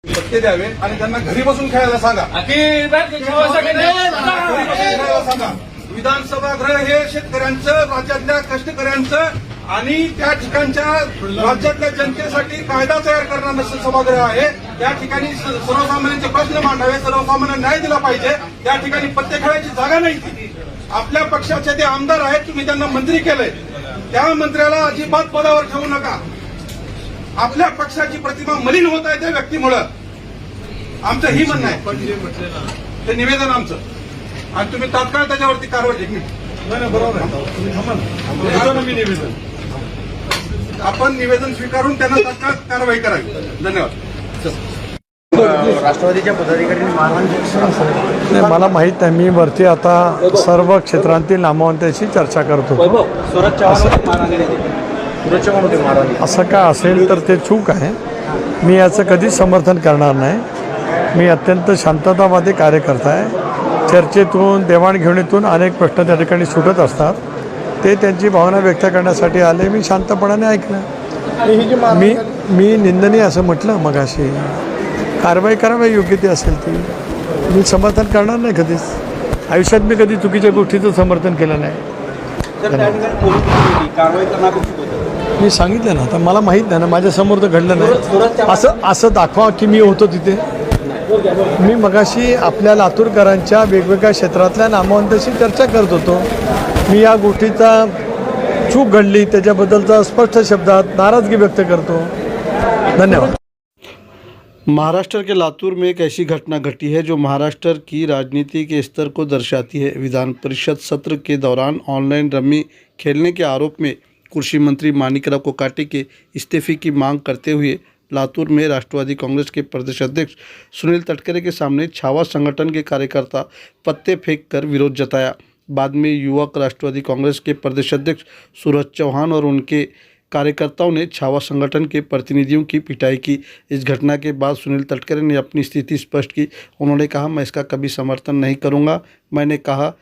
पत्ते द्यावे आणि त्यांना घरी बसून खेळायला सांगा. घरी बसून खेळायला सांगा. विधानसभागृह हे शेतकऱ्यांचं, राज्यातल्या कष्टकऱ्यांचं आणि त्या ठिकाणच्या राज्यातल्या जनतेसाठी कायदा तयार करणारं सभागृह आहे. त्या ठिकाणी सर्वसामान्यांचे प्रश्न मांडावे, सर्वसामान्यांना न्याय दिला पाहिजे. त्या ठिकाणी पत्ते खेळायची जागा नाही ती. आपल्या पक्षाचे ते आमदार आहेत, तुम्ही त्यांना मंत्री केलंय, त्या मंत्र्याला अजिबात पदावर ठेवू नका. आपल्या पक्षाची प्रतिमा मलिन होत आहे त्या व्यक्तीमुळं. आमचं ही म्हणणं आहे, ते निवेदन आमचं, आणि तुम्ही तात्काळ त्याच्यावरती कारवाई नाही. बरोबर आहे, मी निवेदन आपण निवेदन स्वीकारून त्यांना तात्काळ कारवाई करावी. धन्यवाद. राष्ट्रवादीच्या पदाधिकाऱ्यांनी मारहाण नाही, मला माहीत नाही. मी वरती आता सर्व क्षेत्रांतील नामवंतांशी चर्चा करतो. सूरज चव्हाण होते मारहाण. असं काय असेल तर ते चूक आहे. मी याचं कधीच समर्थन करणार नाही. मी अत्यंत शांततावादी कार्यकर्ता आहे. चर्चेतून, देवाणघेवाणीतून अनेक प्रश्न त्या ठिकाणी सुटत असतात. ते त्यांची भावना व्यक्त करण्यासाठी आले. मी शांतपणाने ऐकलं. मी निंदनीय असं म्हटलं मगाशी. कारवाई करावी योग्य ती असेल ती. मी समर्थन करणार नाही कधीच. आयुष्यात मी कधी चुकीच्या गोष्टीचं समर्थन केलं नाही. मी सांगितलं ना, आता मला माहीत नाही ना, माझ्यासमोर तर घडलं नाही. असं दाखवा की मी होतो तिथे. मी मगाशी आपल्या लातूरकरांच्या वेगवेगळ्या क्षेत्रातल्या नामवंतांशी चर्चा करत होतो. मी या गोष्टीचा चूक घडली त्याच्याबद्दलचा स्पष्ट शब्दात नाराजगी व्यक्त करतो. धन्यवाद. महाराष्ट्र के लातूर में एक ऐसी घटना घटी है जो महाराष्ट्र की राजनीति के स्तर को दर्शाती है। विधान परिषद सत्र के दौरान ऑनलाइन रम्मी खेलने के आरोप में कृषि मंत्री माणिकराव कोकाटे के इस्तीफे की मांग करते हुए लातूर में राष्ट्रवादी कांग्रेस के प्रदेश अध्यक्ष सुनील तटकरे के सामने छावा संगठन के कार्यकर्ता पत्ते फेंक कर विरोध जताया। बाद में युवक राष्ट्रवादी कांग्रेस के प्रदेश अध्यक्ष सूरज चौहान और उनके कार्यकर्ताओं ने छावा संगठन के प्रतिनिधियों की पिटाई की। इस घटना के बाद सुनील तटकरे ने अपनी स्थिति स्पष्ट की। उन्होंने कहा, मैं इसका कभी समर्थन नहीं करूंगा। मैंने कहा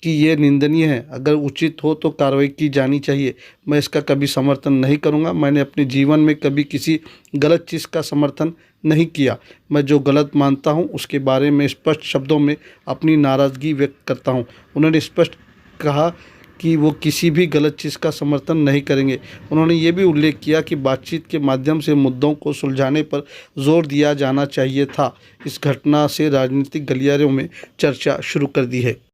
कि ये निंदनीय है, अगर उचित हो तो कार्रवाई की जानी चाहिए। मैं इसका कभी समर्थन नहीं करूंगा। मैंने अपने जीवन में कभी किसी गलत चीज़ का समर्थन नहीं किया। मैं जो गलत मानता हूं उसके बारे में स्पष्ट शब्दों में अपनी नाराज़गी व्यक्त करता हूं। उन्होंने स्पष्ट कहा कि वो किसी भी गलत चीज़ का समर्थन नहीं करेंगे। उन्होंने ये भी उल्लेख किया कि बातचीत के माध्यम से मुद्दों को सुलझाने पर जोर दिया जाना चाहिए था। इस घटना से राजनीतिक गलियारों में चर्चा शुरू कर दी है।